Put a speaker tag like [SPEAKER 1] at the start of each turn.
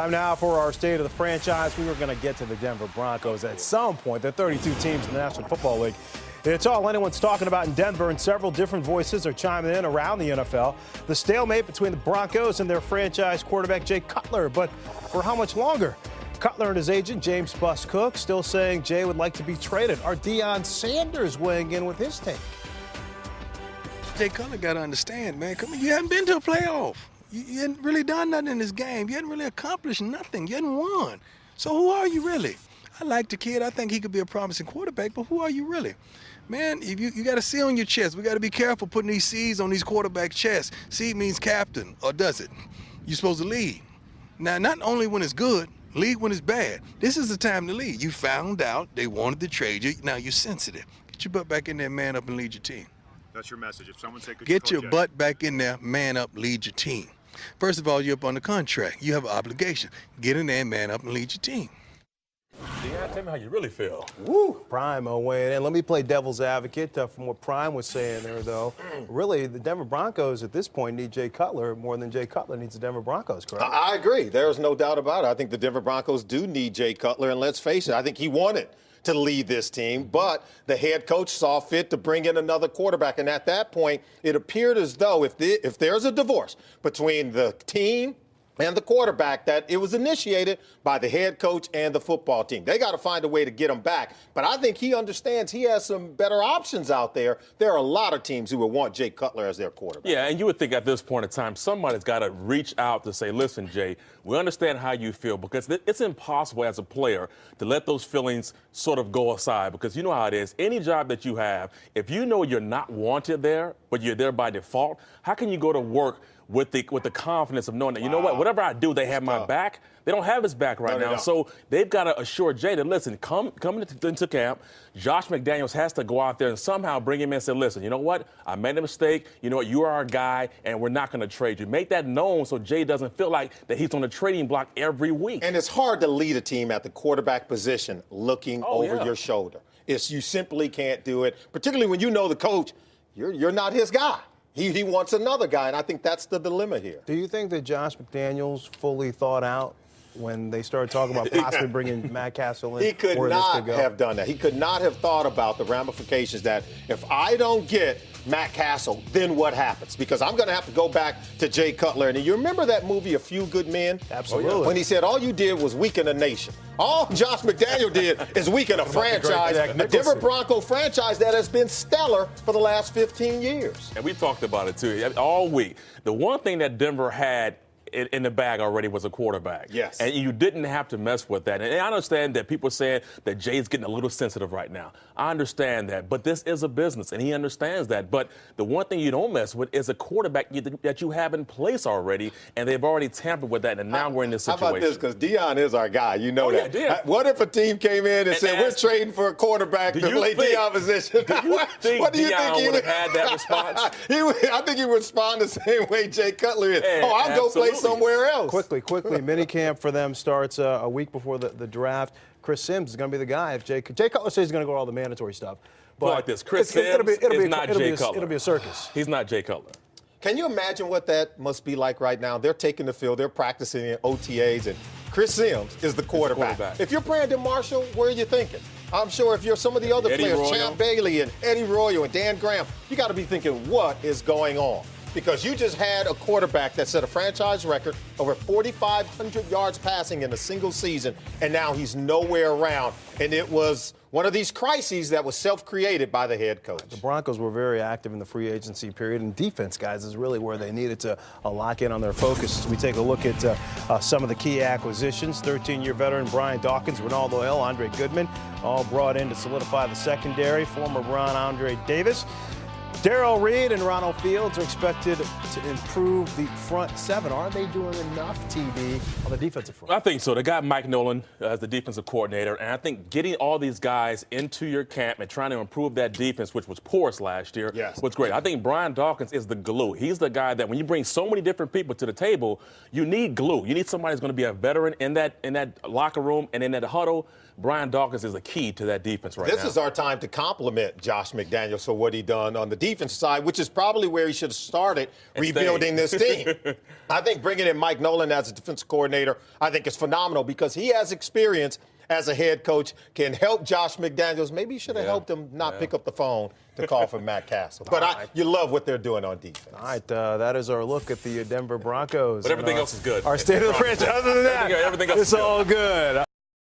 [SPEAKER 1] Time now for our state of the franchise. We were going to get to the Denver Broncos at some point. There are 32 teams in the National Football League. It's all anyone's talking about in Denver, and several different voices are chiming in around the NFL. The stalemate between the Broncos and their franchise quarterback, Jay Cutler. But for how much longer? Cutler and his agent, James Bus Cook, still saying Jay would like to be traded. Are Deion Sanders weighing in with his take?
[SPEAKER 2] Jay Cutler got to understand, man. Come on, you haven't been to a playoff. You hadn't really done nothing in this game. You hadn't really accomplished nothing. You hadn't won. So who are you really? I like the kid. I think he could be a promising quarterback, but who are you really? Man, if you got a C on your chest. We got to be careful putting these C's on these quarterback chests. C means captain, or does it? You're supposed to lead. Now, not only when it's good, lead when it's bad. This is the time to lead. You found out they wanted to trade you. Now you're sensitive. Get your butt back in there, man up, and lead your team.
[SPEAKER 3] That's your message. If someone said,
[SPEAKER 2] get your butt back in there, man up, lead your team. First of all, you're up on the contract. You have an obligation. Get in there, man up, and lead your team.
[SPEAKER 4] Deion, tell me how you really feel.
[SPEAKER 1] Woo! Prime weighing in. Let me play devil's advocate from what Prime was saying there, though. Really, the Denver Broncos at this point need Jay Cutler more than Jay Cutler needs the Denver Broncos, correct?
[SPEAKER 5] I agree. There's no doubt about it. I think the Denver Broncos do need Jay Cutler, and let's face it, I think he wanted to lead this team, but the head coach saw fit to bring in another quarterback. And at that point, it appeared as though if there's a divorce between the team and the quarterback, that it was initiated by the head coach and the football team. They got to find a way to get him back. But I think he understands he has some better options out there. There are a lot of teams who would want Jay Cutler as their quarterback.
[SPEAKER 4] Yeah, and you would think at this point in time, somebody's got to reach out to say, listen, Jay, we understand how you feel, because it's impossible as a player to let those feelings sort of go aside, because you know how it is. Any job that you have, if you know you're not wanted there, but you're there by default, how can you go to work with the confidence of knowing that, you know what, whatever I do, they have my back? They don't have his back right now. So they've got to assure Jay that, listen, coming into camp, Josh McDaniels has to go out there and somehow bring him in and say, listen, you know what, I made a mistake. You know what, you are our guy, and we're not going to trade you. Make that known so Jay doesn't feel like that he's on the trading block every week.
[SPEAKER 5] And it's hard to lead a team at the quarterback position looking over your shoulder. You simply can't do it, particularly when you know the coach, you're not his guy. He wants another guy, and I think that's the dilemma here.
[SPEAKER 1] Do you think that Josh McDaniels fully thought out when they started talking about possibly bringing Matt Castle in?
[SPEAKER 5] He could not have done that. He could not have thought about the ramifications that if I don't get Matt Castle, then what happens? Because I'm going to have to go back to Jay Cutler. And you remember that movie, A Few Good Men?
[SPEAKER 1] Absolutely.
[SPEAKER 5] When he said, all you did was weaken a nation. All Josh McDaniel did is weaken a franchise, a Denver Bronco franchise that has been stellar for the last 15 years.
[SPEAKER 4] And we talked about it, too, all week. The one thing that Denver had in the bag already was a quarterback.
[SPEAKER 5] Yes.
[SPEAKER 4] And you didn't have to mess with that. And I understand that people are saying that Jay's getting a little sensitive right now. I understand that. But this is a business, and he understands that. But the one thing you don't mess with is a quarterback that you have in place already, and they've already tampered with that, and now we're in this situation.
[SPEAKER 5] How about this? Because Deion is our guy. You know that.
[SPEAKER 4] Yeah.
[SPEAKER 5] What if a team came in and said, we're trading for a quarterback to play Deion position?
[SPEAKER 4] Do you think Deion would have had that response?
[SPEAKER 5] I think he would respond the same way Jay Cutler is.
[SPEAKER 4] Yeah,
[SPEAKER 5] I'll go play somewhere else.
[SPEAKER 1] Quickly, minicamp for them starts a week before the draft. Chris Sims is going to be the guy. If Jay Cutler says he's going to go to all the mandatory stuff.
[SPEAKER 4] But like this, Chris Sims is not Jay Cutler.
[SPEAKER 1] It'll be a circus.
[SPEAKER 4] He's not Jay Cutler.
[SPEAKER 5] Can you imagine what that must be like right now? They're taking the field, they're practicing in OTAs, and Chris Sims is the quarterback. If you're Brandon Marshall, where are you thinking? I'm sure if you're some of the other players, Champ Bailey and Eddie Royo and Dan Graham, you got to be thinking, what is going on? Because you just had a quarterback that set a franchise record, over 4,500 yards passing in a single season, and now he's nowhere around. And it was one of these crises that was self-created by the head coach.
[SPEAKER 1] The Broncos were very active in the free agency period, and defense, guys, is really where they needed to lock in on their focus. As we take a look at some of the key acquisitions, 13-year veteran Brian Dawkins, Ronaldo Hill, Andre Goodman, all brought in to solidify the secondary. Former Ron Andre Davis, Darrell Reed and Ronald Fields are expected to improve the front seven. Are they doing enough, TB, on the defensive front?
[SPEAKER 4] I think so. They got Mike Nolan as the defensive coordinator, and I think getting all these guys into your camp and trying to improve that defense, which was porous last year, was great. I think Brian Dawkins is the glue. He's the guy that when you bring so many different people to the table, you need glue. You need somebody who's going to be a veteran in that locker room and in that huddle, Brian Dawkins is a key to that defense right now.
[SPEAKER 5] This is our time to compliment Josh McDaniels for what he done on the defense side, which is probably where he should have started rebuilding this team. I think bringing in Mike Nolan as a defensive coordinator, I think is phenomenal because he has experience as a head coach, can help Josh McDaniels. Maybe you should have helped him not pick up the phone to call for Matt Castle. But you love what they're doing on defense.
[SPEAKER 1] All right, that is our look at the Denver Broncos.
[SPEAKER 4] But everything else is good.
[SPEAKER 1] Our state of the franchise. Other than that,
[SPEAKER 4] everything else
[SPEAKER 1] it's all good.